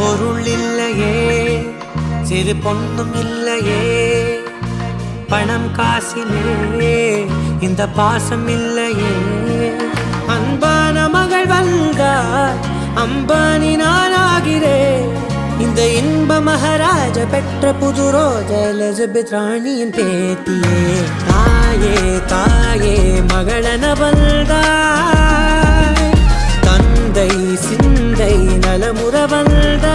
பொருள் இல்லையே, சிறு பொண்ணும் இல்லையே, பணம் காசிலே இந்த பாசம் இல்லையே. அன்பான மகள் வந்தார், அம்பானி நானாகிறேன். இந்த இன்ப மகாராஜ பெற்ற புது ரோஜ எலிசபெத் ராணியின் பேத்தியே. தாயே தாயே மகளன வந்தாய், தந்தை சிந்தை நலமுற வந்தாய்.